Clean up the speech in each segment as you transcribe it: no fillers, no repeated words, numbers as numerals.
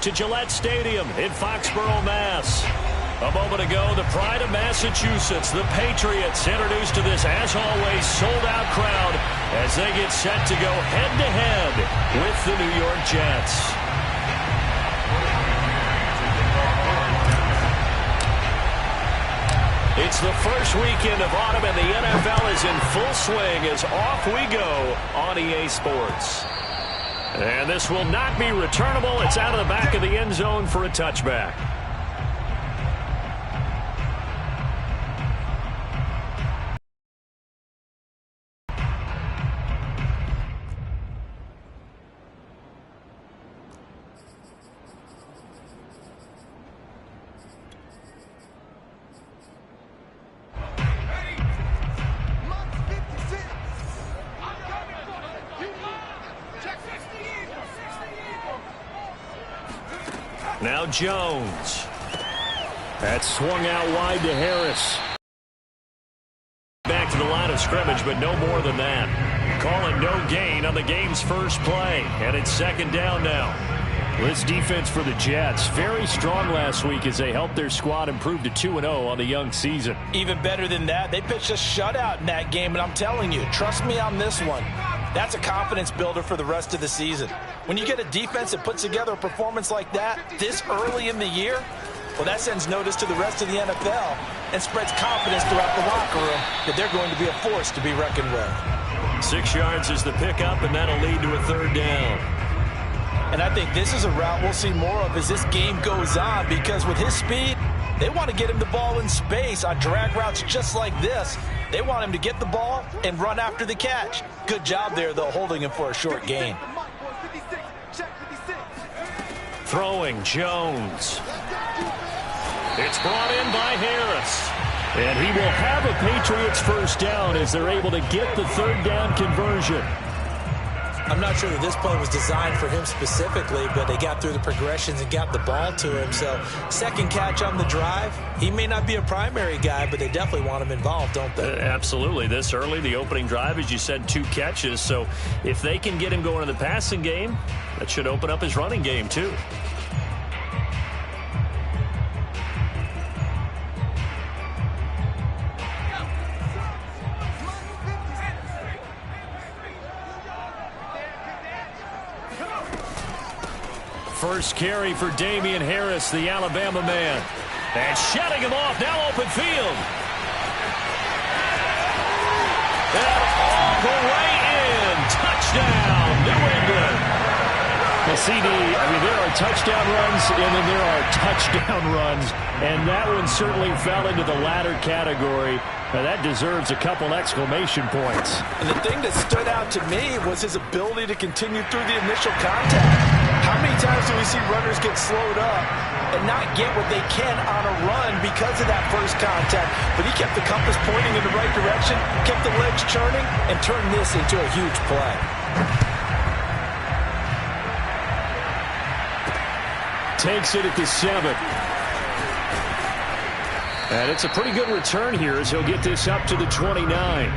to Gillette Stadium in Foxborough, Mass. A moment ago, the pride of Massachusetts, the Patriots, introduced to this, as always, sold-out crowd as they get set to go head-to-head with the New York Jets. It's the first weekend of autumn, and the NFL is in full swing as off we go on EA Sports. And this will not be returnable. It's out of the back of the end zone for a touchback. Now Jones. That swung out wide to Harris. Back to the line of scrimmage, but no more than that. Calling no gain on the game's first play. And it's second down now. This defense for the Jets, very strong last week as they helped their squad improve to 2-0 on the young season. Even better than that, they pitched a shutout in that game, and I'm telling you, trust me on this one. That's a confidence builder for the rest of the season. When you get a defense that puts together a performance like that this early in the year, well, that sends notice to the rest of the NFL and spreads confidence throughout the locker room that they're going to be a force to be reckoned with. 6 yards is the pickup, and that'll lead to a third down. And I think this is a route we'll see more of as this game goes on, because with his speed, they want to get him the ball in space on drag routes just like this. They want him to get the ball and run after the catch. Good job there, though, holding him for a short gain. Throwing Jones. It's brought in by Harris. And he will have a Patriots first down as they're able to get the third down conversion. I'm not sure that this play was designed for him specifically, but they got through the progressions and got the ball to him. So second catch on the drive. He may not be a primary guy, but they definitely want him involved, don't they? Absolutely. This early, the opening drive, as you said, 2 catches. So if they can get him going in the passing game, that should open up his running game too. First carry for Damian Harris, the Alabama man. And shutting him off, now open field. And all the way in. Touchdown, New England. The CD, there are touchdown runs, and then there are touchdown runs. And that one certainly fell into the latter category. Now that deserves a couple exclamation points. And the thing that stood out to me was his ability to continue through the initial contact. How many times do we see runners get slowed up and not get what they can on a run because of that first contact? But he kept the compass pointing in the right direction, kept the legs churning, and turned this into a huge play. Takes it at the 7. And it's a pretty good return here as he'll get this up to the 29.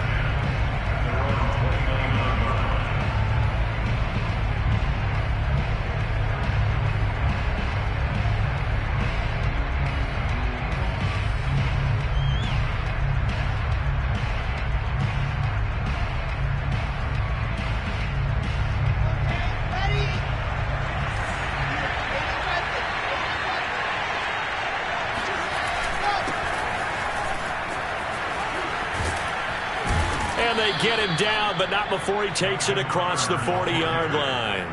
Get him down, but not before he takes it across the 40-yard line.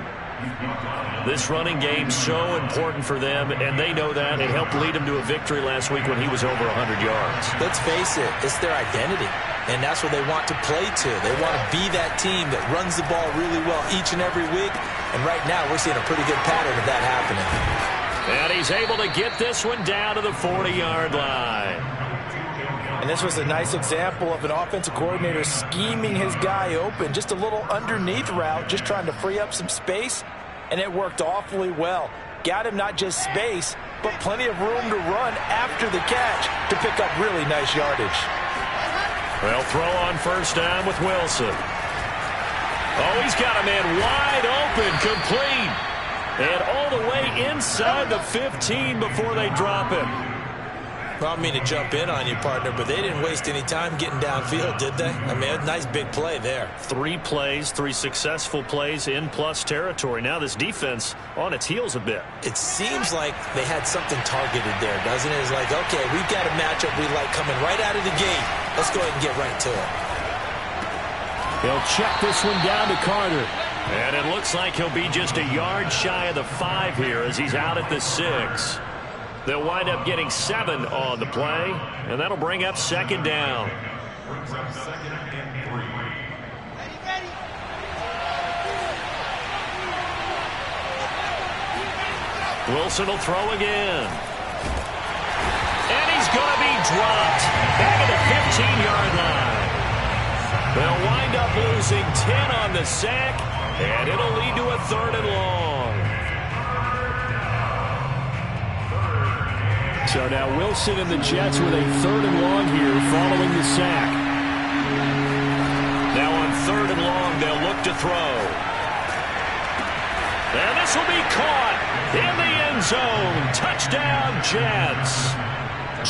This running game so important for them, and they know that. It helped lead him to a victory last week when he was over 100 yards. Let's face it, it's their identity, and that's what they want to play to. They want to be that team that runs the ball really well each and every week, and right now we're seeing a pretty good pattern of that happening. And he's able to get this one down to the 40-yard line. And this was a nice example of an offensive coordinator scheming his guy open. Just a little underneath route, just trying to free up some space, and it worked awfully well. Got him not just space, but plenty of room to run after the catch to pick up really nice yardage. Well, throw on first down with Wilson. Oh, he's got a man wide open, complete. And all the way inside the 15 before they drop him. Well, I don't mean to jump in on you, partner, but they didn't waste any time getting downfield, did they? I mean, a nice big play there. 3 plays, 3 successful plays in plus territory. Now this defense on its heels a bit. It seems like they had something targeted there, doesn't it? It's like, okay, we've got a matchup we like coming right out of the gate. Let's go ahead and get right to it. They'll check this one down to Carter. And it looks like he'll be just a yard shy of the 5 here as he's out at the 6. They'll wind up getting 7 on the play, and that'll bring up 2nd down. Wilson will throw again. And he's going to be dropped back at the 15-yard line. They'll wind up losing 10 on the sack, and it'll lead to a 3rd and long. So now Wilson and the Jets with a 3rd and long here following the sack. Now on 3rd and long, they'll look to throw. And this will be caught in the end zone. Touchdown, Jets.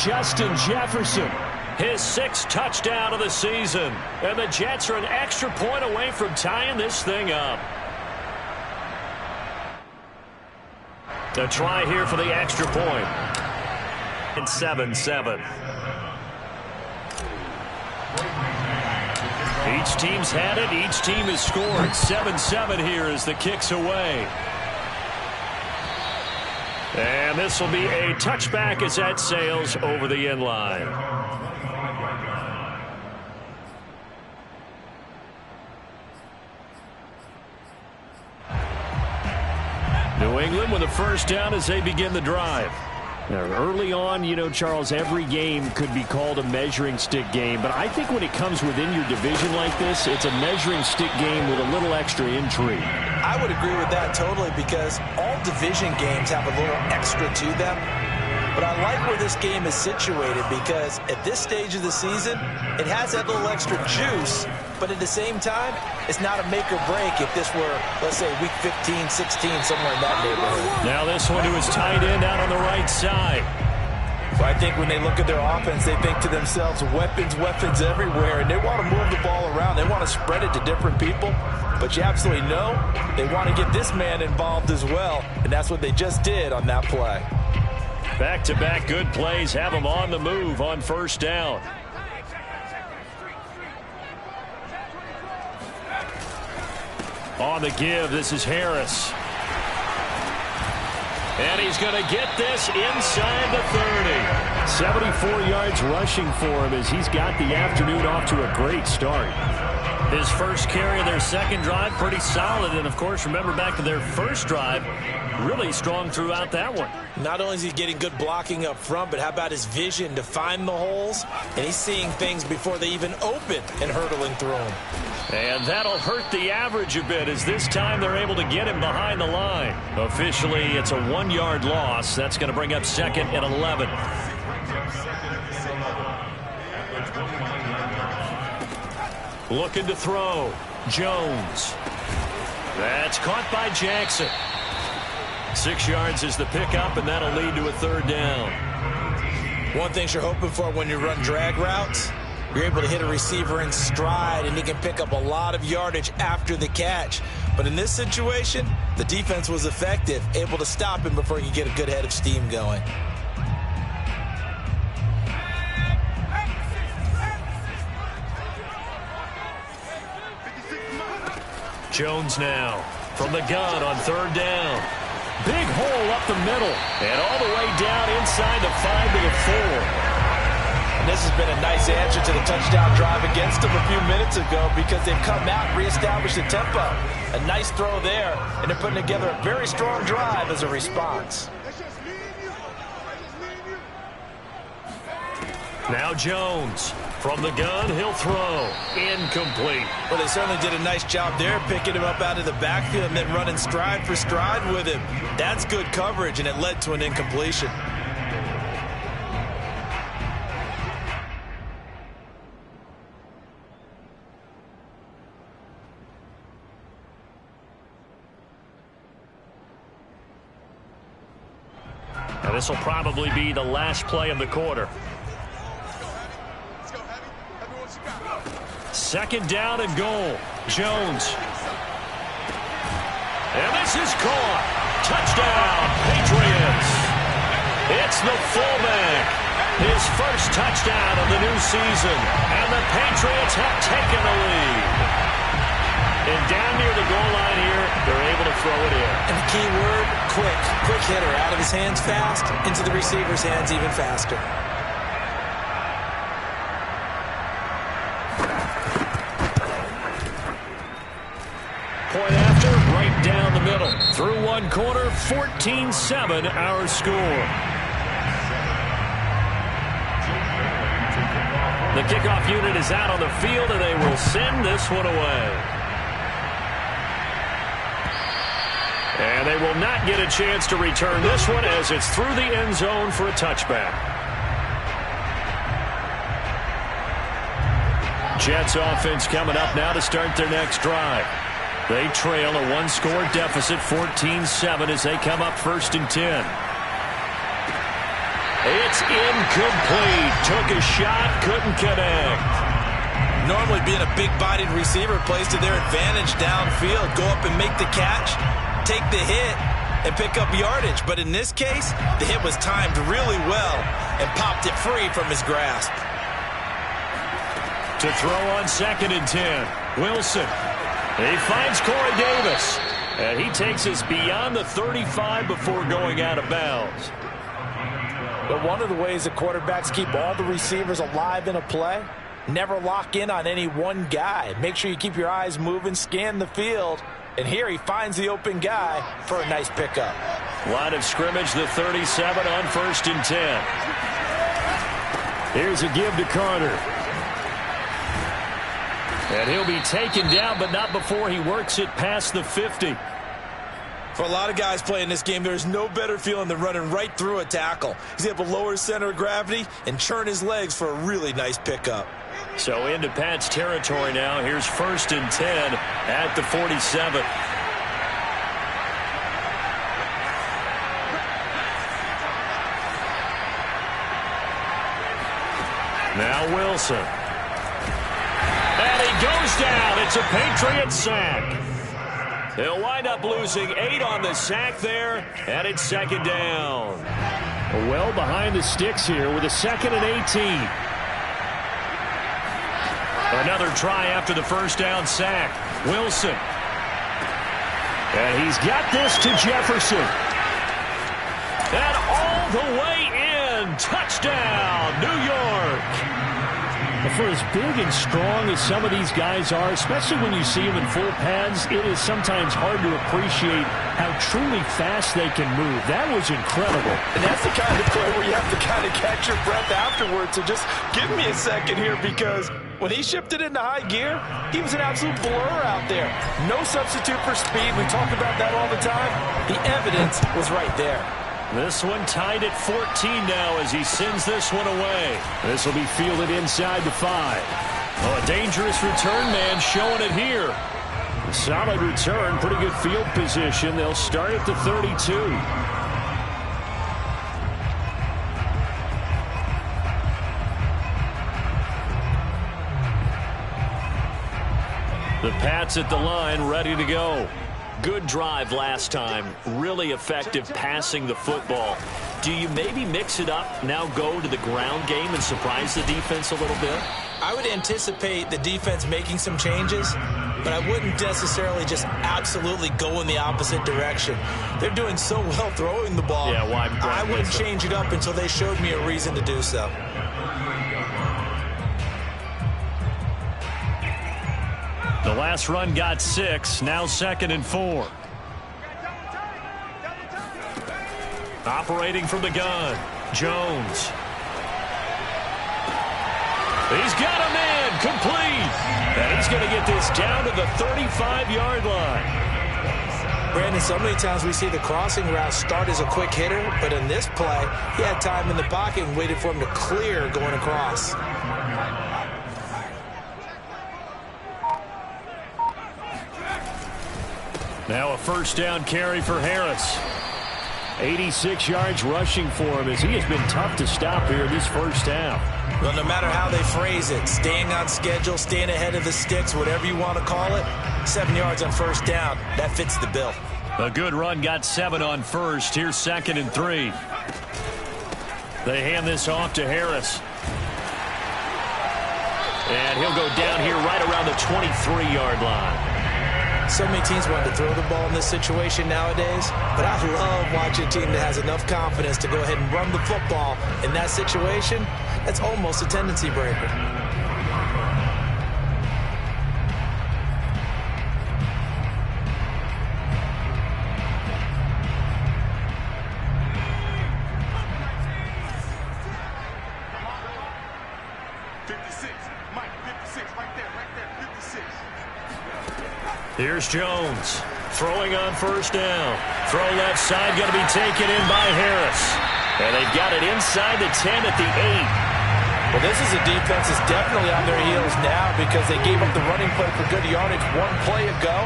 Justin Jefferson, his 6th touchdown of the season. And the Jets are an extra point away from tying this thing up. A try here for the extra point. And 7-7. Each team's had it. Each team has scored. 7-7 here as the kick's away. And this will be a touchback as that sails over the end line. New England with a 1st down as they begin the drive. Now, early on, you know, Charles, every game could be called a measuring stick game. But I think when it comes within your division like this, it's a measuring stick game with a little extra intrigue. I would agree with that totally because all division games have a little extra to them. But I like where this game is situated because at this stage of the season, it has that little extra juice. But at the same time, it's not a make or break if this were, let's say, week 15, 16, somewhere in that neighborhood. Now this one to his tight end out on the right side. So I think when they look at their offense, they think to themselves, weapons, weapons everywhere. And they want to move the ball around. They want to spread it to different people. But you absolutely know they want to get this man involved as well. And that's what they just did on that play. Back-to-back good plays have them on the move on 1st down. On the give, this is Harris. And he's going to get this inside the 30. 74 yards rushing for him as he's got the afternoon off to a great start. His 1st carry of their 2nd drive, pretty solid. And, of course, remember back to their 1st drive, really strong throughout that one. Not only is he getting good blocking up front, but how about his vision to find the holes? And he's seeing things before they even open and hurdling through them. And that'll hurt the average a bit as this time they're able to get him behind the line. Officially, it's a 1-yard loss. That's going to bring up 2nd and 11. Looking to throw. Jones. That's caught by Jackson. 6 yards is the pickup, and that'll lead to a 3rd down. One thing you're hoping for when you run drag routes, you're able to hit a receiver in stride, and he can pick up a lot of yardage after the catch. But in this situation, the defense was effective, able to stop him before he could get a good head of steam going. Jones now from the gun on 3rd down. Big hole up the middle and all the way down inside the 5 to the 4. And this has been a nice answer to the touchdown drive against them a few minutes ago because they've come out and reestablished the tempo. A nice throw there, and they're putting together a very strong drive as a response. Now Jones from the gun, he'll throw. Incomplete. Well, they certainly did a nice job there, picking him up out of the backfield and then running stride for stride with him. That's good coverage, and it led to an incompletion. And this will probably be the last play of the quarter. Second down and goal. Jones. And this is caught. Touchdown, Patriots. It's the fullback. His first touchdown of the new season. And the Patriots have taken the lead. And down near the goal line here, they're able to throw it in. And the key word, quick. Quick hitter. Out of his hands fast, into the receiver's hands even faster. Point after, right down the middle. Through one quarter, 14-7 our score. The kickoff unit is out on the field, and they will send this one away. And they will not get a chance to return this one as it's through the end zone for a touchback. Jets offense coming up now to start their next drive. They trail a one-score deficit, 14-7, as they come up 1st and 10. It's incomplete. Took a shot, couldn't connect. Normally being a big-bodied receiver plays to their advantage downfield. Go up and make the catch, take the hit, and pick up yardage. But in this case, the hit was timed really well and popped it free from his grasp. To throw on 2nd and 10. Wilson. He finds Corey Davis. And he takes us beyond the 35 before going out of bounds. But one of the ways that quarterbacks keep all the receivers alive in a play, never lock in on any one guy. Make sure you keep your eyes moving, scan the field. And here he finds the open guy for a nice pickup. Line of scrimmage, the 37 on 1st and 10. Here's a give to Carter. And he'll be taken down, but not before he works it past the 50. For a lot of guys playing this game, there's no better feeling than running right through a tackle. He's able to lower his center of gravity and churn his legs for a really nice pickup. So into Pat's territory now. Here's 1st and 10 at the 47. Now Wilson. And he goes down. It's a Patriot sack. They'll wind up losing 8 on the sack there, and it's 2nd down. Well behind the sticks here with a 2nd and 18. Another try after the first down sack. Wilson. And he's got this to Jefferson. And all the way in. Touchdown, New York. For as big and strong as some of these guys are, especially when you see them in full pads, it is sometimes hard to appreciate how truly fast they can move. That was incredible. And that's the kind of play where you have to kind of catch your breath afterwards. So just give me a second here, because when he shifted into high gear, he was an absolute blur out there. No substitute for speed. We talk about that all the time. The evidence was right there. This one tied at 14 now as he sends this one away. This will be fielded inside the 5. Oh, a dangerous return man showing it here. Solid return, pretty good field position. They'll start at the 32. The Pats at the line, ready to go. Good drive last time. Really effective passing the football. Do you maybe mix it up, now go to the ground game and surprise the defense a little bit? I would anticipate the defense making some changes, but I wouldn't necessarily just absolutely go in the opposite direction. They're doing so well throwing the ball. Yeah, why? I wouldn't change it up until they showed me a reason to do so. The last run got 6, now 2nd and 4. Operating from the gun, Jones. He's got a man, complete. And he's going to get this down to the 35-yard line. Brandon, so many times we see the crossing route start as a quick hitter, but in this play, he had time in the pocket and waited for him to clear going across. Now a first down carry for Harris. 86 yards rushing for him as he has been tough to stop here in this first half. Well, no matter how they phrase it, staying on schedule, staying ahead of the sticks, whatever you want to call it, 7 yards on first down, that fits the bill. A good run got 7 on first. Here's 2nd and 3. They hand this off to Harris. And he'll go down here right around the 23-yard line. So many teams want to throw the ball in this situation nowadays, but I love watching a team that has enough confidence to go ahead and run the football in that situation. That's almost a tendency breaker. Here's Jones throwing on first down. Throw left side going to be taken in by Harris. And they've got it inside the 10 at the 8. Well, this is a defense that's definitely on their heels now because they gave up the running play for good yardage one play ago.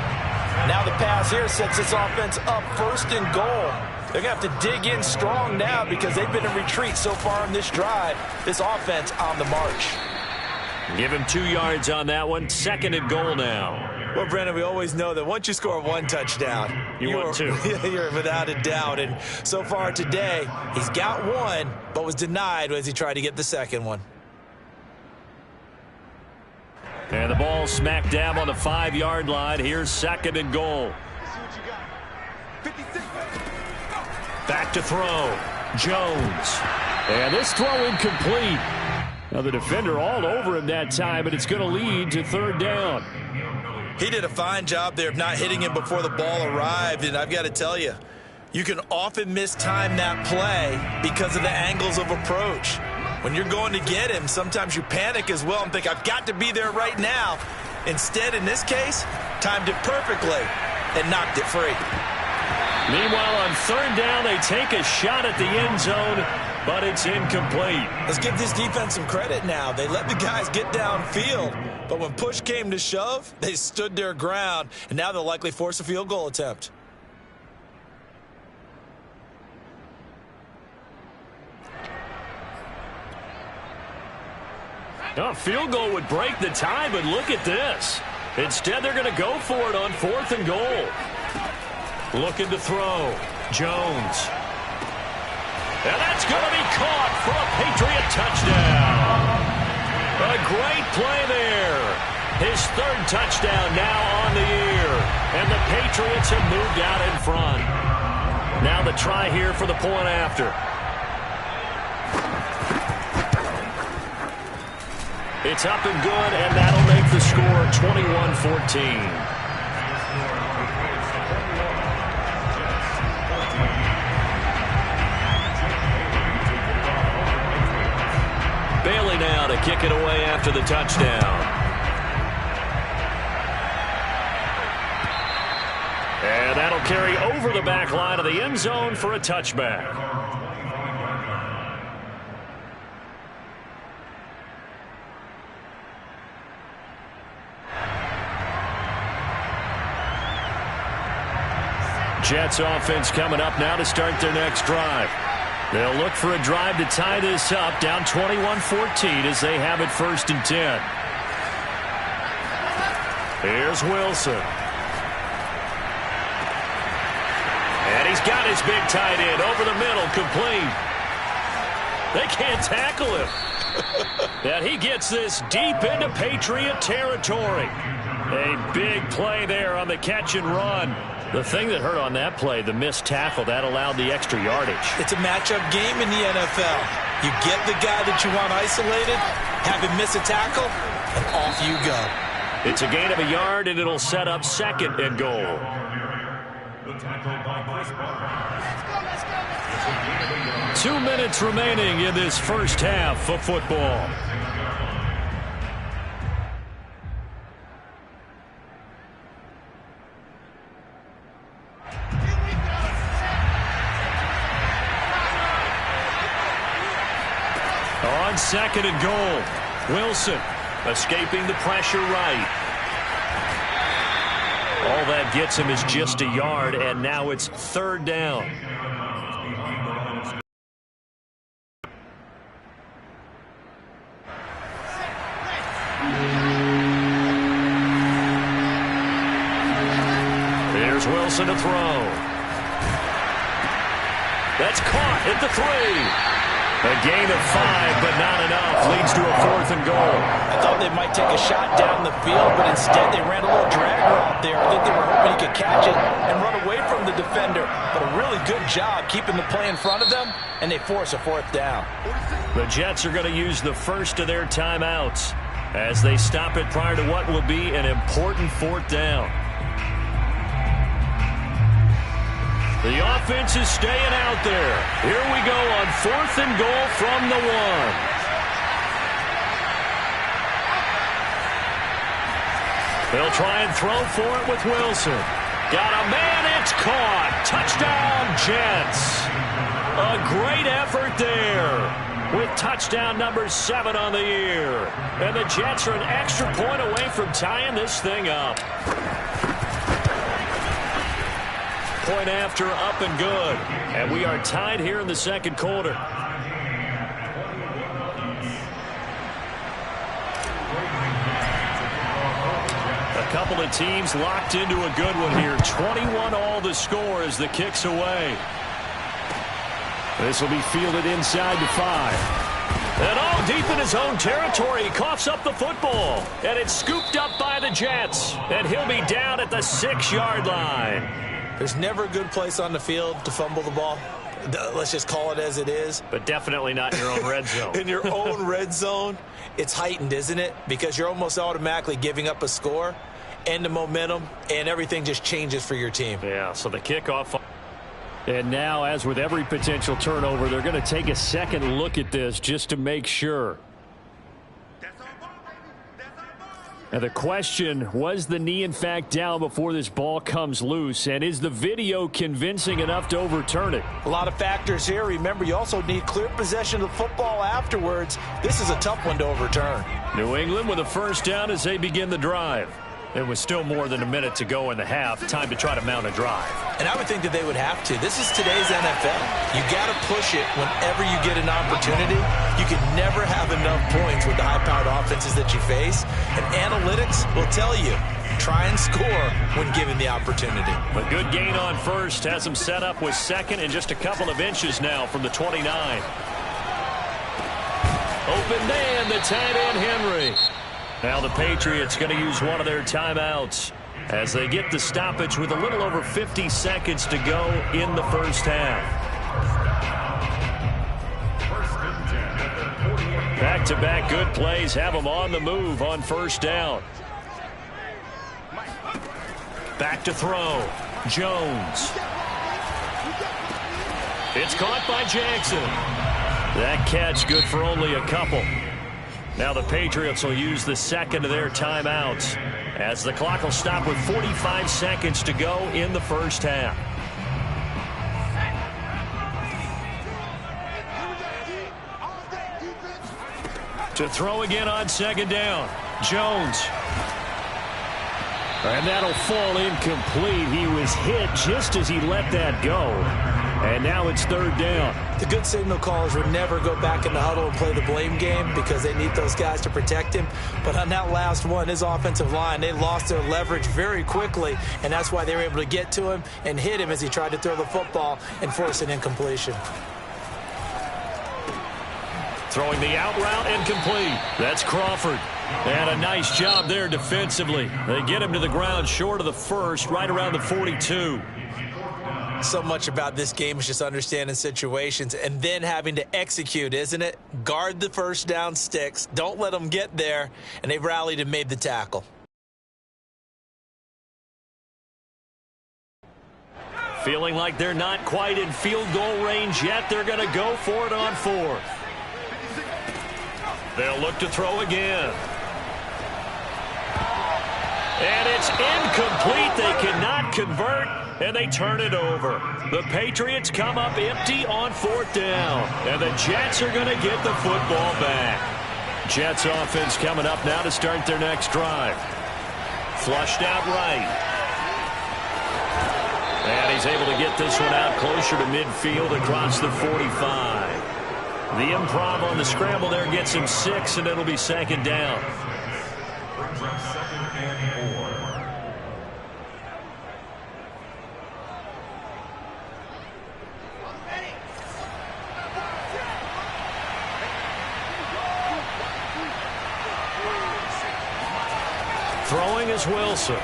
Now the pass here sets this offense up 1st and goal. They're going to have to dig in strong now because they've been in retreat so far in this drive. This offense on the march. Give him 2 yards on that one. 2nd and goal now. Well, Brandon, we always know that once you score 1 touchdown, you want 2. You're without a doubt. And so far today, he's got 1, but was denied as he tried to get the 2nd one. And the ball smack dab on the 5-yard line. Here's 2nd and goal. Back to throw. Jones. And this throw incomplete. Now the defender all over him that time, but it's going to lead to 3rd down. He did a fine job there of not hitting him before the ball arrived, and I've got to tell you, you can often mistime that play because of the angles of approach. When you're going to get him, sometimes you panic as well and think, I've got to be there right now. Instead, in this case, timed it perfectly and knocked it free. Meanwhile, on 3rd down, they take a shot at the end zone, but it's incomplete. Let's give this defense some credit now. They let the guys get downfield, but when push came to shove, they stood their ground, and now they'll likely force a field goal attempt. A field goal would break the tie, but look at this. Instead, they're going to go for it on 4th and goal. Looking to throw. Jones. And that's going to be caught for a Patriot touchdown. A great play there. His 3rd touchdown now on the year. And the Patriots have moved out in front. Now the try here for the point after. It's up and good, and that'll make the score 21-14. Bailey now to kick it away after the touchdown. And that'll carry over the back line of the end zone for a touchback. Jets offense coming up now to start their next drive. They'll look for a drive to tie this up, down 21-14 as they have it 1st and 10. Here's Wilson. And he's got his big tight end over the middle, complete. They can't tackle him. And he gets this deep into Patriot territory. A big play there on the catch and run. The thing that hurt on that play, the missed tackle, that allowed the extra yardage. It's a matchup game in the NFL. You get the guy that you want isolated, have him miss a tackle, and off you go. It's a gain of a yard, and it'll set up 2nd and goal. 2 minutes remaining in this first half of football. On 2nd and goal, Wilson escaping the pressure right. All that gets him is just a yard, and now it's 3rd down. Wilson to throw. That's caught at the 3. A gain of 5, but not enough. Leads to a 4th and goal. I thought they might take a shot down the field, but instead they ran a little drag route there. I think they were hoping he could catch it and run away from the defender. But a really good job keeping the play in front of them, and they force a 4th down. The Jets are going to use the first of their timeouts as they stop it prior to what will be an important 4th down. The offense is staying out there. Here we go on 4th and goal from the 1. They'll try and throw for it with Wilson. Got a man, it's caught. Touchdown, Jets. A great effort there with touchdown number 7 on the year. And the Jets are an extra point away from tying this thing up. Point after, up and good. And we are tied here in the second quarter. A couple of teams locked into a good one here. 21 all the score as the kick's away. This will be fielded inside the 5. And all deep in his own territory, he coughs up the football. And it's scooped up by the Jets. And he'll be down at the 6-yard line. There's never a good place on the field to fumble the ball. Let's just call it as it is. But definitely not in your own red zone. In your own red zone, it's heightened, isn't it? Because you're almost automatically giving up a score and the momentum, and everything just changes for your team. Yeah, so the kickoff. And now, as with every potential turnover, they're going to take a second look at this just to make sure. And the question, was the knee in fact down before this ball comes loose? And is the video convincing enough to overturn it? A lot of factors here. Remember, you also need clear possession of the football afterwards. This is a tough one to overturn. New England with a 1st down as they begin the drive. It was still more than a minute to go in the half. Time to try to mount a drive. And I would think that they would have to. This is today's NFL. You got to push it whenever you get an opportunity. You can never have enough points with the high-powered offenses that you face. And analytics will tell you, try and score when given the opportunity. A good gain on 1st has them set up with 2nd and just a couple of inches now from the 29. Open man, the tight end Henry. Now the Patriots going to use one of their timeouts as they get the stoppage with a little over 50 seconds to go in the 1st half. Back-to-back good plays have them on the move on 1st down. Back to throw. Jones. It's caught by Jackson. That catch good for only a couple. Now the Patriots will use the 2nd of their timeouts as the clock will stop with 45 seconds to go in the 1st half. To throw again on 2nd down. Jones. And that'll fall incomplete. He was hit just as he let that go. And now it's 3rd down. The good signal callers would never go back in the huddle and play the blame game because they need those guys to protect him. But on that last one, his offensive line, they lost their leverage very quickly, and that's why they were able to get to him and hit him as he tried to throw the football and force an incompletion. Throwing the out route incomplete. That's Crawford. And a nice job there defensively. They get him to the ground short of the 1st, right around the 42. So much about this game is just understanding situations and then having to execute, isn't it? Guard the 1st down sticks. Don't let them get there. And they rallied and made the tackle. Feeling like they're not quite in field goal range yet. They're going to go for it on 4th. They'll look to throw again. And it's incomplete. They cannot convert. And they turn it over. The Patriots come up empty on 4th down. And the Jets are going to get the football back. Jets offense coming up now to start their next drive. Flushed out right. And he's able to get this one out closer to midfield across the 45. The improv on the scramble there gets him 6, and it'll be 2nd down. Throwing is Wilson.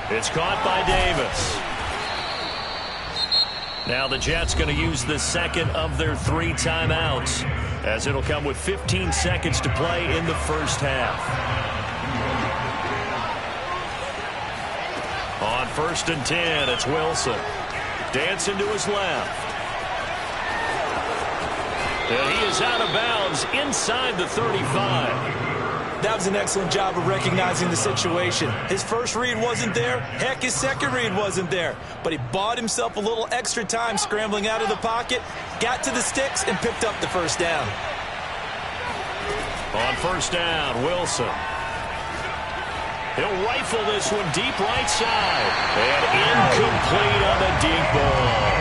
It's caught by Davis. Now the Jets going to use the second of their 3 timeouts, as it'll come with 15 seconds to play in the first half. On 1st and 10, it's Wilson. Dancing to his left. And he is out of bounds inside the 35. That was an excellent job of recognizing the situation. His first read wasn't there. Heck, his second read wasn't there. But he bought himself a little extra time scrambling out of the pocket, got to the sticks, and picked up the first down. On 1st down, Wilson. He'll rifle this one deep right side. And incomplete on the deep ball.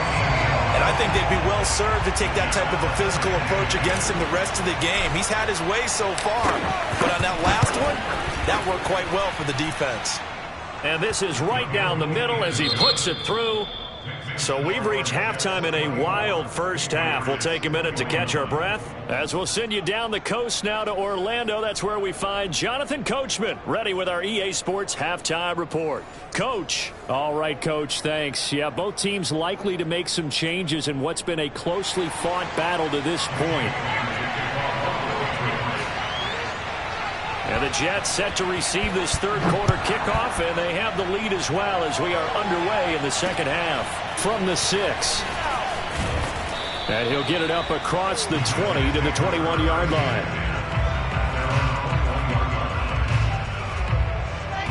And I think they'd be well served to take that type of a physical approach against him the rest of the game. He's had his way so far. But on that last one, that worked quite well for the defense. And this is right down the middle as he puts it through. So we've reached halftime in a wild first half. We'll take a minute to catch our breath as we'll send you down the coast now to Orlando. That's where we find Jonathan Coachman ready with our EA Sports Halftime Report. Coach. All right, Coach, thanks. Yeah, both teams likely to make some changes in what's been a closely fought battle to this point. And the Jets set to receive this third quarter kickoff, and they have the lead as well as we are underway in the second half. From the 6. And he'll get it up across the 20 to the 21-yard line.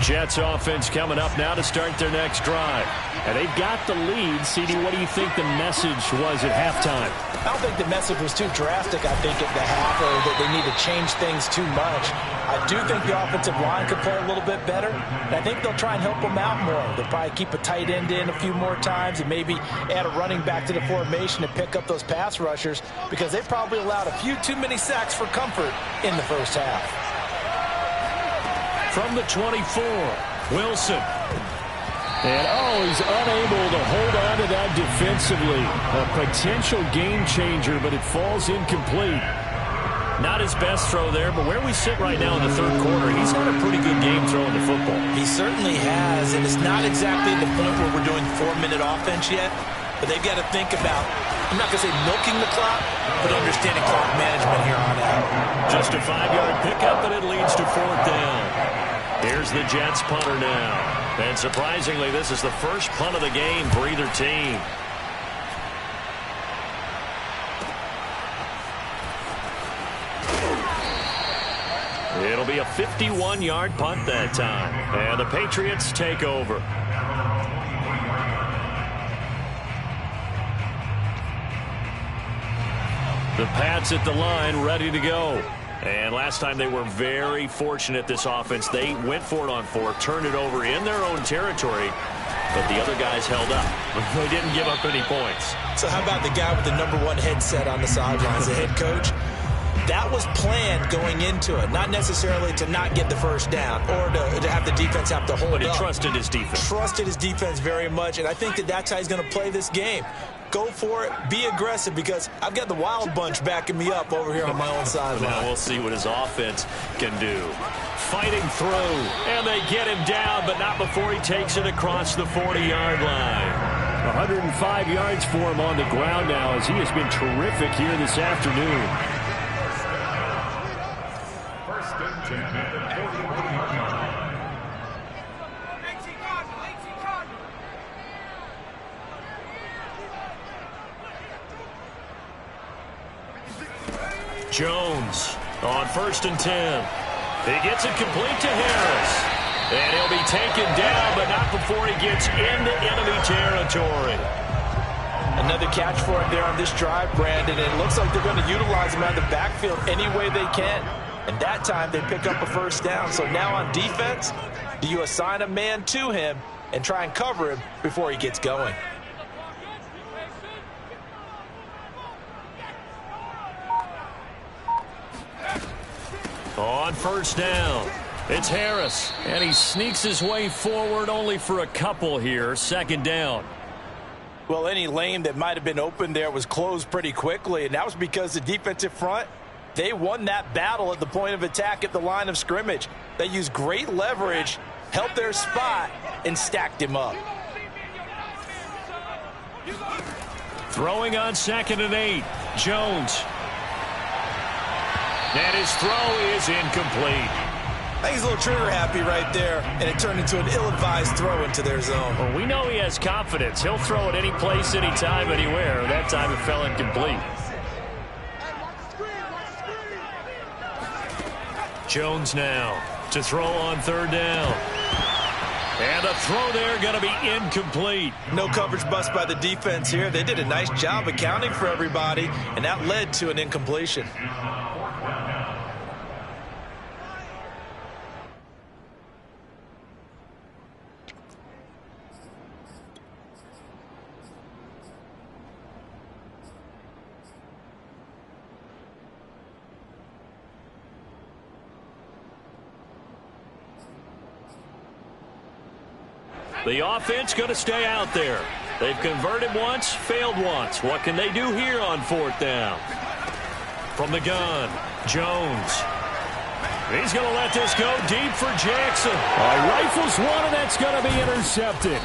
Jets offense coming up now to start their next drive. And they've got the lead. CD, what do you think the message was at halftime? I don't think the message was too drastic, I think, at the half, or that they need to change things too much. I do think the offensive line could play a little bit better, and I think they'll try and help them out more. They'll probably keep a tight end in a few more times and maybe add a running back to the formation to pick up those pass rushers, because they probably allowed a few too many sacks for comfort in the first half. From the 24, Wilson. And, he's unable to hold on to that defensively. A potential game changer, but it falls incomplete. Not his best throw there, but where we sit right now in the third quarter, he's had a pretty good game throwing the football. He certainly has, and it's not exactly the point where we're doing 4-minute offense yet, but they've got to think about, I'm not going to say milking the clock, but understanding clock management here on out. Just a 5-yard pickup, and it leads to 4th down. Here's the Jets punter now. And surprisingly, this is the first punt of the game for either team. It'll be a 51-yard punt that time. And the Patriots take over. The Pats at the line, ready to go. And last time they were very fortunate, this offense. They went for it on 4, turned it over in their own territory, but the other guys held up. They didn't give up any points. So how about the guy with the #1 headset on the sidelines, the head coach? That was planned going into it, not necessarily to not get the first down or to have the defense have to hold up. But he trusted his defense. Trusted his defense very much, and I think that's how he's going to play this game. Go for it, be aggressive, because I've got the Wild Bunch backing me up over here on my own sideline. Now we'll see what his offense can do. Fighting through, and they get him down, but not before he takes it across the 40-yard line. 105 yards for him on the ground now, as he has been terrific here this afternoon. Jones on 1st and 10. He gets it complete to Harris. And he'll be taken down, but not before he gets into enemy territory. Another catch for him there on this drive, Brandon. And it looks like they're going to utilize him out of the backfield any way they can. And that time they pick up a first down. So now on defense, do you assign a man to him and try and cover him before he gets going? On 1st down, it's Harris, and he sneaks his way forward only for a couple here. 2nd down. Well, any lane that might have been open there was closed pretty quickly, and that was because the defensive front, they won that battle at the point of attack at the line of scrimmage. They used great leverage, held their spot, and stacked him up. Throwing on 2nd and 8. Jones. And his throw is incomplete. I think he's a little trigger happy right there, and it turned into an ill-advised throw into their zone. Well, we know he has confidence. He'll throw it any place, anytime, anywhere. That time it fell incomplete. Jones now to throw on 3rd down. And the throw there going to be incomplete. No coverage bust by the defense here. They did a nice job accounting for everybody, and that led to an incompletion. The offense going to stay out there. They've converted once, failed once. What can they do here on 4th down? From the gun, Jones. He's going to let this go deep for Jackson. Rifles one, and that's going to be intercepted.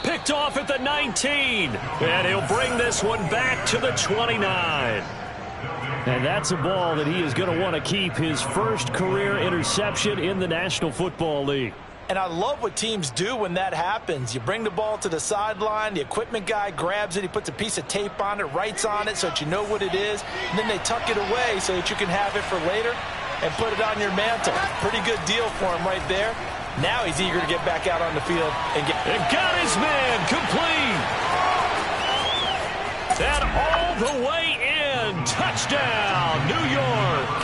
Picked off at the 19. And he'll bring this one back to the 29. And that's a ball that he is going to want to keep, his first career interception in the National Football League. And I love what teams do when that happens. You bring the ball to the sideline, the equipment guy grabs it, he puts a piece of tape on it, writes on it so that you know what it is, and then they tuck it away so that you can have it for later and put it on your mantle. Pretty good deal for him right there. Now he's eager to get back out on the field and get... And got his man complete. And all the way in. Touchdown, New York.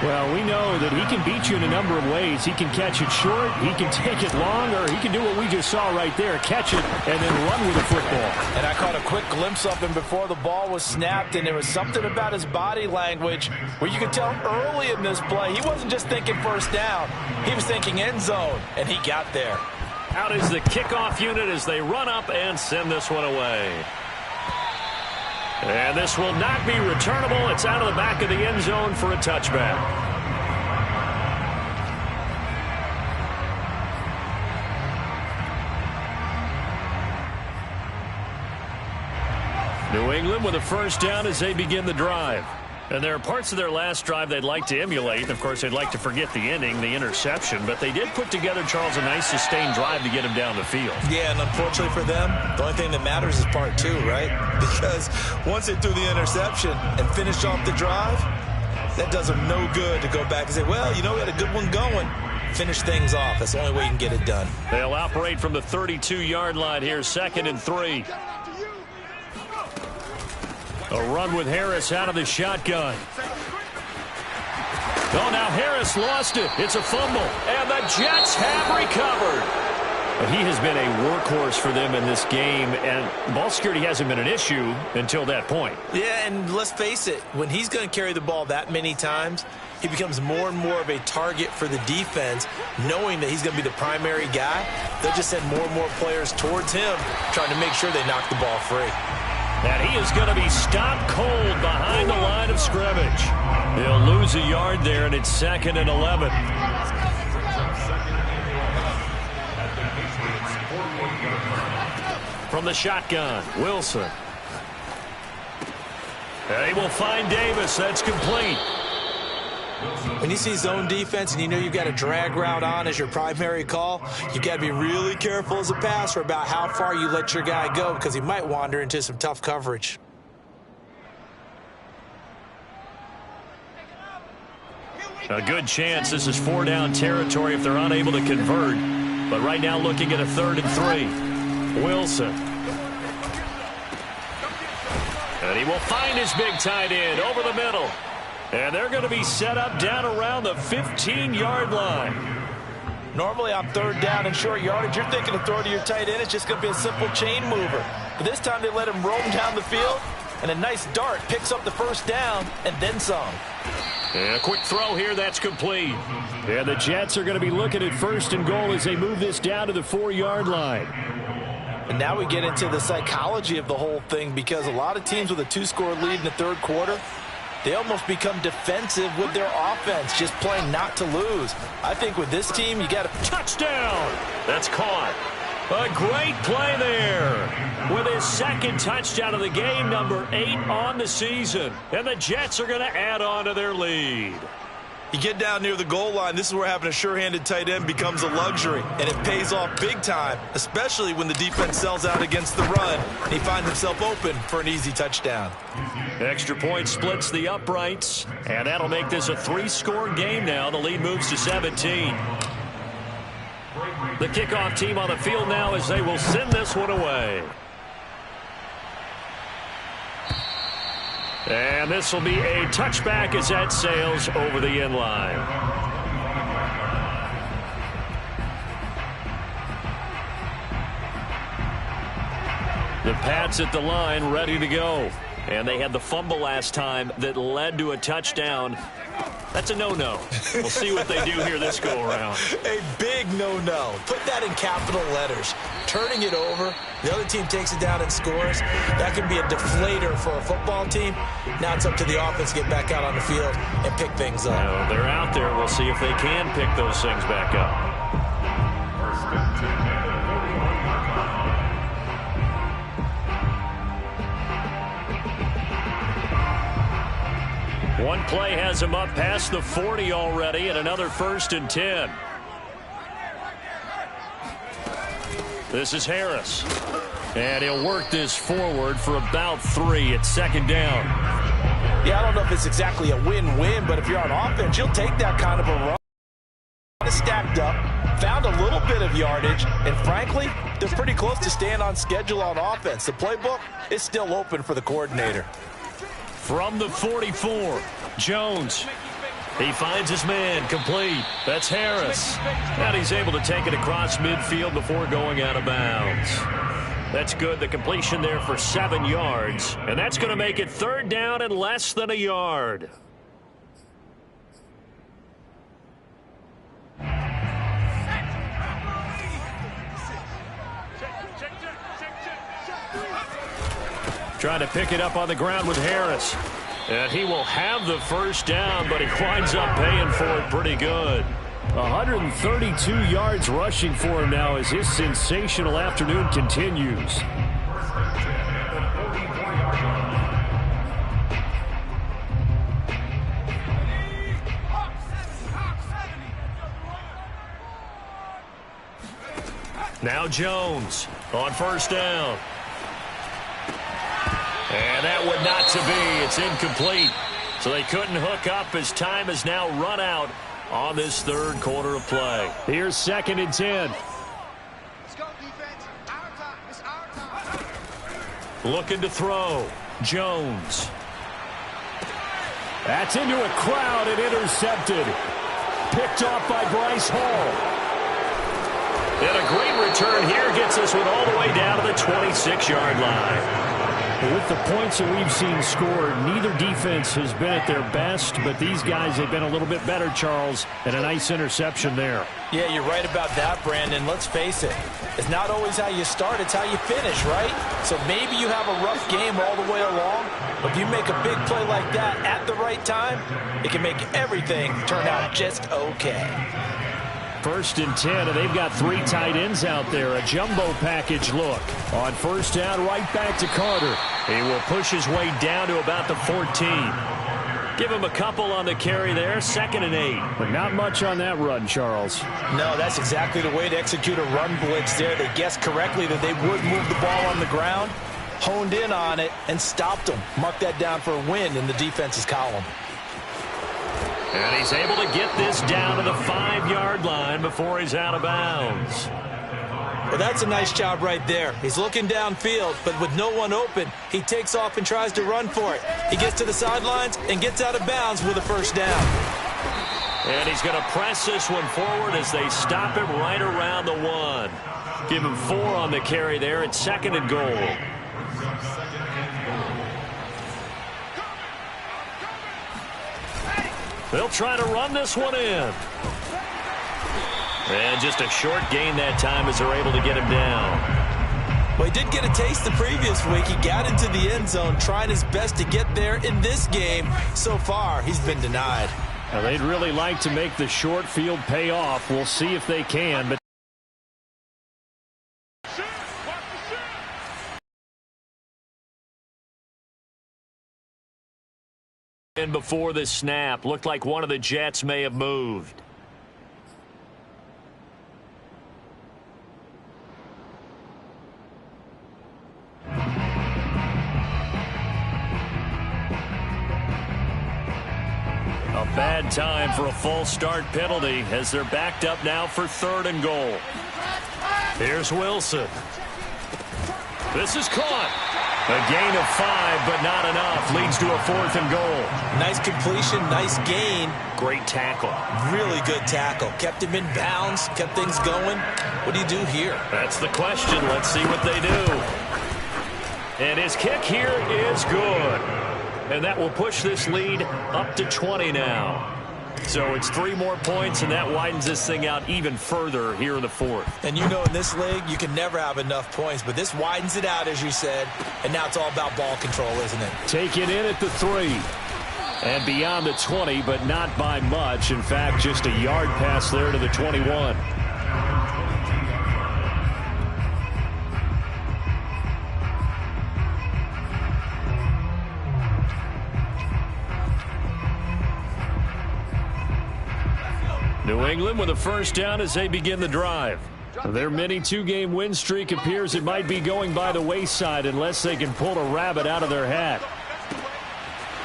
Well, we know that he can beat you in a number of ways. He can catch it short, he can take it long, or he can do what we just saw right there, catch it and then run with the football. And I caught a quick glimpse of him before the ball was snapped, and there was something about his body language where you could tell early in this play he wasn't just thinking 1st down. He was thinking end zone, and he got there. Out is the kickoff unit as they run up and send this one away. And this will not be returnable. It's out of the back of the end zone for a touchback. New England with a 1st down as they begin the drive. And there are parts of their last drive they'd like to emulate. Of course, they'd like to forget the ending, the interception. But they did put together, Charles, a nice sustained drive to get him down the field. Yeah, and unfortunately for them, the only thing that matters is part 2, right? Because once they threw the interception and finished off the drive, that does them no good to go back and say, well, you know, we had a good one going. Finish things off. That's the only way you can get it done. They'll operate from the 32-yard line here, 2nd and 3. A run with Harris out of the shotgun. Oh, now Harris lost it. It's a fumble. And the Jets have recovered. He has been a workhorse for them in this game, and ball security hasn't been an issue until that point. Yeah, and let's face it, when he's going to carry the ball that many times, he becomes more and more of a target for the defense, knowing that he's going to be the primary guy. They'll just send more and more players towards him, trying to make sure they knock the ball free. And he is going to be stopped cold behind the line of scrimmage. He'll lose a yard there, and it's 2nd and 11. From the shotgun, Wilson. And he will find Davis. That's complete. When you see zone defense and you know you've got a drag route on as your primary call, you've got to be really careful as a passer about how far you let your guy go because he might wander into some tough coverage. A good chance this is 4-down territory if they're unable to convert. But right now looking at a 3rd and 3. Wilson. And he will find his big tight end over the middle. And they're going to be set up down around the 15-yard line. Normally on 3rd down and short yardage, you're thinking of throwing to your tight end. It's just going to be a simple chain mover. But this time they let him roam down the field, and a nice dart picks up the 1st down and then some. And a quick throw here, that's complete. And the Jets are going to be looking at 1st and goal as they move this down to the 4-yard line. And now we get into the psychology of the whole thing, because a lot of teams with a 2-score lead in the 3rd quarter, they almost become defensive with their offense, just playing not to lose. I think with this team, you got to... Touchdown! That's caught. A great play there. With his second touchdown of the game, number 8 on the season. And the Jets are going to add on to their lead. You get down near the goal line, this is where having a sure-handed tight end becomes a luxury, and it pays off big time, especially when the defense sells out against the run, and he finds himself open for an easy touchdown. Extra point splits the uprights, and that'll make this a 3-score game now. The lead moves to 17. The kickoff team on the field now as they will send this one away. And this will be a touchback as that sails over the end line. The Pats at the line ready to go. And they had the fumble last time that led to a touchdown. That's a no-no. We'll see what they do here this go-around. A big no-no. Put that in capital letters. Turning it over, the other team takes it down and scores. That can be a deflator for a football team. Now it's up to the offense to get back out on the field and pick things up. Now, they're out there. We'll see if they can pick those things back up. One play has him up past the 40 already, and another 1st and 10. This is Harris. And he'll work this forward for about 3 at 2nd down. Yeah, I don't know if it's exactly a win-win, but if you're on offense, you'll take that kind of a run. Stacked up, found a little bit of yardage, and frankly, they're pretty close to staying on schedule on offense. The playbook is still open for the coordinator. From the 44, Jones. He finds his man, complete. That's Harris. And he's able to take it across midfield before going out of bounds. That's good. The completion there for 7 yards. And that's going to make it 3rd down and less than a yard. Trying to pick it up on the ground with Harris. And he will have the 1st down, but he winds up paying for it pretty good. 132 yards rushing for him now as his sensational afternoon continues. Now Jones on 1st down. And that would not to be. It's incomplete. So they couldn't hook up as time has now run out on this 3rd quarter of play. Here's 2nd and 10. Let's go, defense. Our time. It's our time. Looking to throw. Jones. That's into a crowd and intercepted. Picked off by Bryce Hall. And a great return here gets this one all the way down to the 26-yard line. With the points that we've seen scored, neither defense has been at their best, but these guys have been a little bit better, Charles, and a nice interception there. Yeah, you're right about that, Brandon. Let's face it. It's not always how you start, it's how you finish, right? So maybe you have a rough game all the way along, but if you make a big play like that at the right time, it can make everything turn out just okay. 1st and 10, and they've got 3 tight ends out there. A jumbo package look. On 1st down, right back to Carter. He will push his way down to about the 14. Give him a couple on the carry there. 2nd and 8. But not much on that run, Charles. No, that's exactly the way to execute a run blitz there. They guessed correctly that they would move the ball on the ground, honed in on it, and stopped them. Mark that down for a win in the defense's column. And he's able to get this down to the 5-yard line before he's out of bounds. Well, that's a nice job right there. He's looking downfield, but with no one open, he takes off and tries to run for it. He gets to the sidelines and gets out of bounds with a 1st down. And he's going to press this one forward as they stop him right around the 1. Give him 4 on the carry there. It's 2nd and goal. They'll try to run this one in. And just a short gain that time as they're able to get him down. Well, he did get a taste the previous week. He got into the end zone trying his best to get there in this game. So far, he's been denied. Now, they'd really like to make the short field pay off. We'll see if they can. But and before the snap, looked like one of the Jets may have moved. A bad time for a false start penalty as they're backed up now for 3rd and goal. Here's Wilson. This is caught. A gain of 5, but not enough. Leads to a 4th and goal. Nice completion, nice gain. Great tackle. Really good tackle. Kept him in bounds, kept things going. What do you do here? That's the question. Let's see what they do. And his kick here is good. And that will push this lead up to 20 now. So it's 3 more points, and that widens this thing out even further here in the 4th. And you know in this league, you can never have enough points, but this widens it out, as you said, and now it's all about ball control, isn't it? Taken in at the 3. And beyond the 20, but not by much. In fact, just a yard pass there to the 21. New England with a first down as they begin the drive. Their mini 2-game win streak appears it might be going by the wayside unless they can pull a rabbit out of their hat.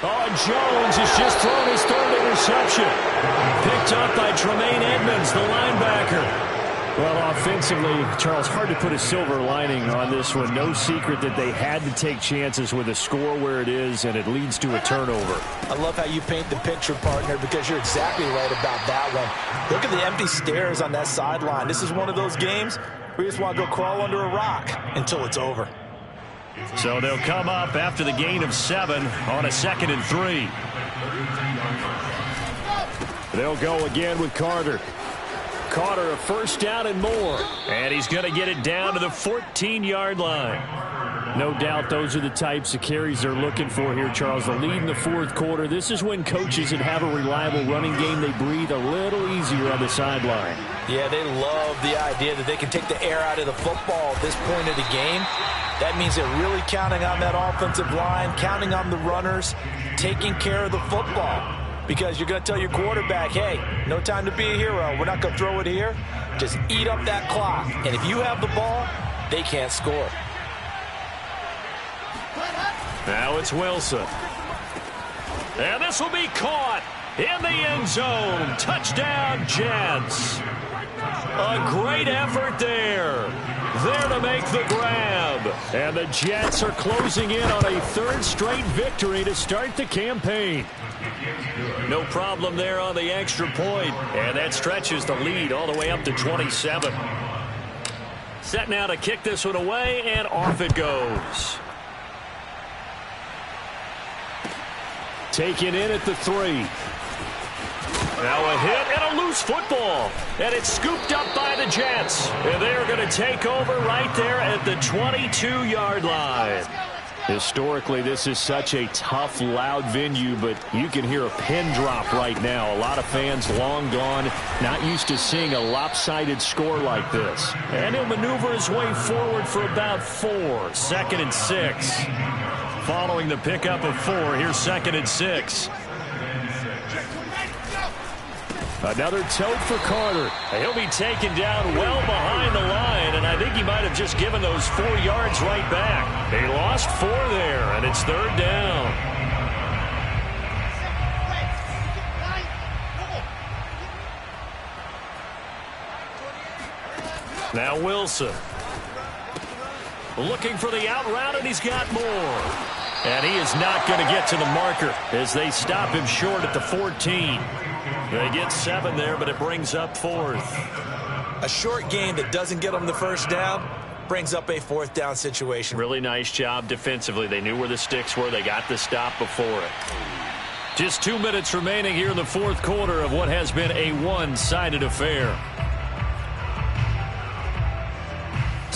Oh, Jones has just thrown his 3rd interception. Picked up by Tremaine Edmonds, the linebacker. Well, offensively, Charles, hard to put a silver lining on this one. No secret that they had to take chances with a score where it is, and it leads to a turnover. I love how you paint the picture, partner, because you're exactly right about that one. Look at the empty stares on that sideline. This is one of those games where you just want to go crawl under a rock until it's over. So they'll come up after the gain of 7 on a 2nd and 3. They'll go again with Carter. Carter, a first down and more. And he's going to get it down to the 14-yard line. No doubt those are the types of carries they're looking for here, Charles. The lead in the 4th quarter. This is when coaches that have a reliable running game, they breathe a little easier on the sideline. Yeah, they love the idea that they can take the air out of the football at this point of the game. That means they're really counting on that offensive line, counting on the runners, taking care of the football. Because you're going to tell your quarterback, hey, no time to be a hero. We're not going to throw it here. Just eat up that clock. And if you have the ball, they can't score. Now it's Wilson. And this will be caught in the end zone. Touchdown, Jets. A great effort there. There to make the grab. And the Jets are closing in on a 3rd straight victory to start the campaign. No problem there on the extra point. And that stretches the lead all the way up to 27. Set now to kick this one away, and off it goes. Taken in at the 3. Now a hit and a loose football. And it's scooped up by the Jets. And they're going to take over right there at the 22-yard line. Historically, this is such a tough, loud venue, but you can hear a pin drop right now. A lot of fans long gone, not used to seeing a lopsided score like this. And he'll maneuver his way forward for about 4. 2nd and 6. Following the pickup of 4, here's 2nd and 6. Another tote for Carter. He'll be taken down well behind the line, and I think he might have just given those 4 yards right back. They lost 4 there, and it's 3rd down. Now Wilson. Looking for the out route, and he's got more. And he is not going to get to the marker as they stop him short at the 14. They get 7 there, but it brings up 4th. A short game that doesn't get them the first down brings up a 4th down situation. Really nice job defensively. They knew where the sticks were. They got the stop before it. Just 2 minutes remaining here in the 4th quarter of what has been a one-sided affair.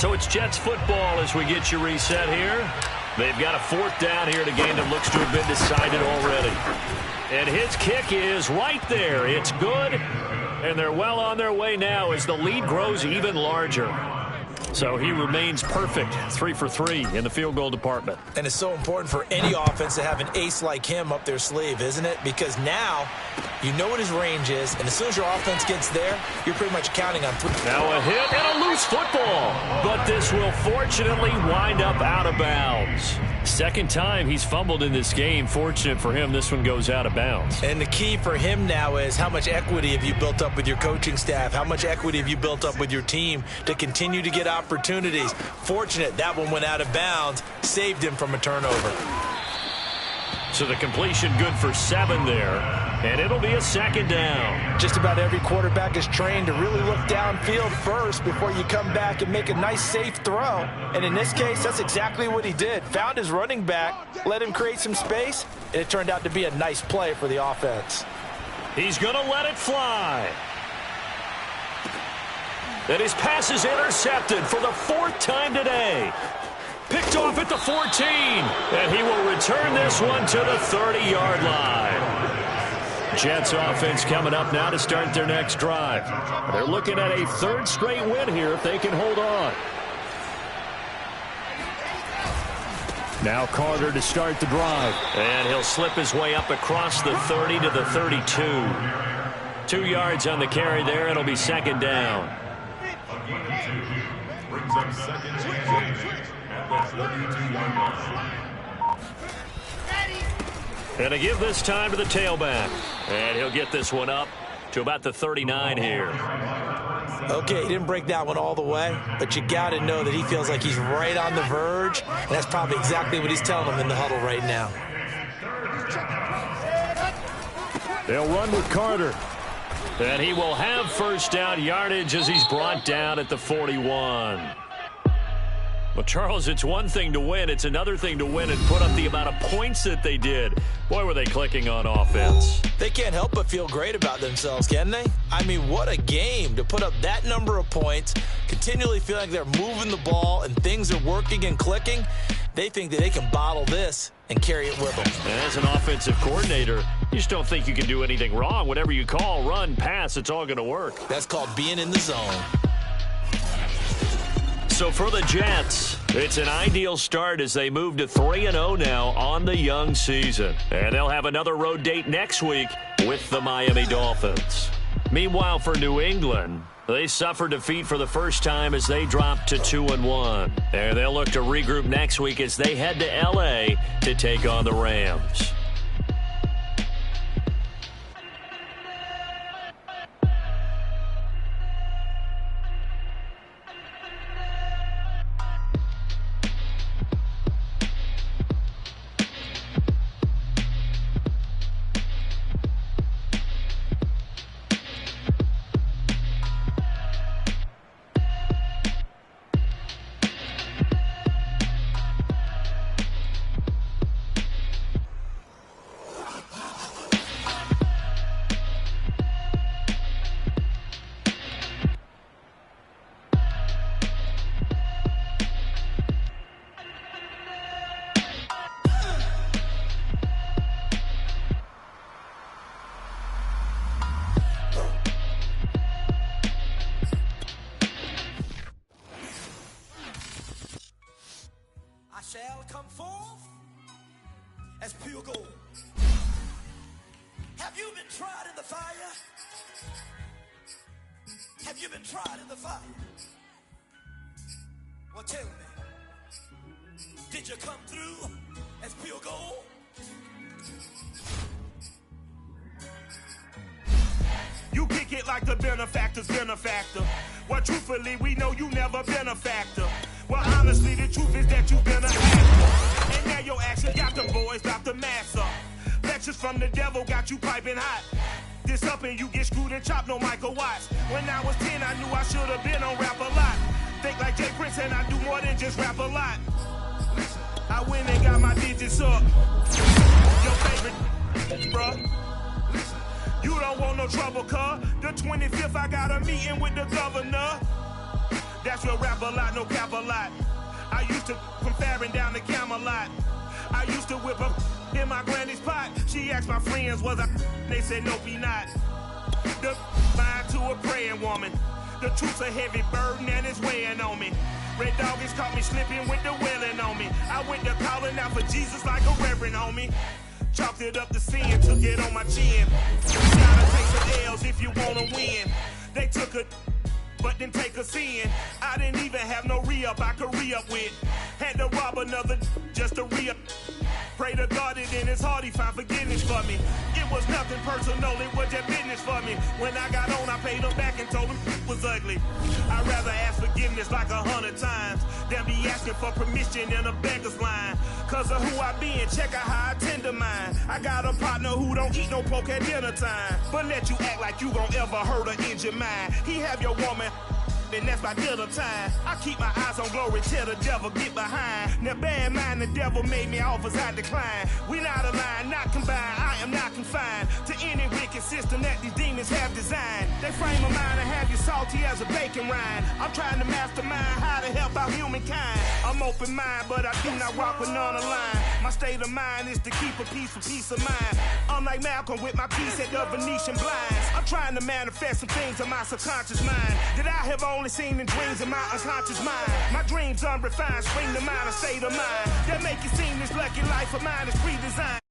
So it's Jets football as we get you reset here. They've got a 4th down here in a game that looks to have been decided already. And his kick is right there. It's good. And they're well on their way now as the lead grows even larger. So he remains perfect, 3 for 3 in the field goal department. And it's so important for any offense to have an ace like him up their sleeve, isn't it? Because now you know what his range is, and as soon as your offense gets there, you're pretty much counting on 3. Now a hit and a loose football. But this will fortunately wind up out of bounds. Second time he's fumbled in this game. Fortunate for him, this one goes out of bounds. And the key for him now is how much equity have you built up with your coaching staff? How much equity have you built up with your team to continue to get opportunities? Fortunate that one went out of bounds, saved him from a turnover. So the completion good for 7 there, and it'll be a 2nd down. Just about every quarterback is trained to really look downfield first before you come back and make a nice, safe throw. And in this case, that's exactly what he did. Found his running back, let him create some space, and it turned out to be a nice play for the offense. He's going to let it fly. And his pass is intercepted for the 4th time today. Picked off at the 14, and he will return this one to the 30-yard line. Jets offense coming up now to start their next drive. They're looking at a 3rd straight win here if they can hold on. Now Carter to start the drive. And he'll slip his way up across the 30 to the 32. 2 yards on the carry there. It'll be 2nd down. And to give this time to the tailback. And he'll get this one up to about the 39 here. Okay, he didn't break that one all the way, but you got to know that he feels like he's right on the verge, and that's probably exactly what he's telling him in the huddle right now. They'll run with Carter. And he will have 1st down yardage as he's brought down at the 41. Well, Charles, it's one thing to win. It's another thing to win and put up the amount of points that they did. Boy, were they clicking on offense. They can't help but feel great about themselves, can they? I mean, what a game to put up that number of points, continually feeling like they're moving the ball and things are working and clicking. They think that they can bottle this and carry it with them. And as an offensive coordinator, you just don't think you can do anything wrong. Whatever you call, run, pass, it's all going to work. That's called being in the zone. So for the Jets, it's an ideal start as they move to 3-0 now on the young season. And they'll have another road date next week with the Miami Dolphins. Meanwhile, for New England, they suffered defeat for the first time as they dropped to 2-1. And they'll look to regroup next week as they head to L.A. to take on the Rams. Shall come forth as pure gold. Have you been tried in the fire? Have you been tried in the fire? Well, tell me, did you come through as pure gold? You kick it like the benefactor's benefactor. Well, truthfully, we know you never been a factor. Well, honestly, the truth is that you've been a actor. And now your actions got them boys, got the mass up. Lectures from the devil got you piping hot. This up and you get screwed and chopped, no Michael Watts. When I was 10, I knew I should have been on Rap a Lot. Think like Jay Prince and I do more than just rap a lot. I went and got my digits up. Your favorite, bruh. You don't want no trouble, cuz. The 25th, I got a meeting with the governor. That's real rap a lot, no cap a lot. I used to from Farron down to Camelot. I used to whip up in my granny's pot. She asked my friends, was I? They said, nope, he not. The line to a praying woman. The truth's a heavy burden and it's weighing on me. Red Doggies caught me slipping with the wailing on me. I went to calling out for Jesus like a reverend on me. Chalked it up to sin, took it on my chin. You gotta take some L's if you wanna win. They took a but didn't take a sin. I didn't even have no re-up I could re-up with. Had to rob another just to re-up. Pray to God that in his heart he found forgiveness for me. It was nothing personal, it was just business for me. When I got on, I paid him back and told him it was ugly. I'd rather ask forgiveness like 100 times than be asking for permission in a beggar's line. Cause of who I be and check out how I tend to mine. I got a partner who don't eat no pork at dinner time, but let you act like you gon' ever hurt or injure mine. He have your woman, and that's by dinner time. I keep my eyes on glory till the devil get behind. Now bear in mind the devil made me offers I decline. We not aligned, not combined, I am not confined to any wicked system that these demons have designed. They frame a mind and have you salty as a bacon rind. I'm trying to mastermind how to help out humankind. I'm open mind, but I do not rock with none aligned. My state of mind is to keep a peace for peace of mind. Unlike Malcolm with my piece at the Venetian blinds. I'm trying to manifest some things in my subconscious mind that I have only seen in dreams in my unconscious mind. My dreams unrefined, spring to mind, a state of mind that make it seem this lucky life of mine is pre-designed.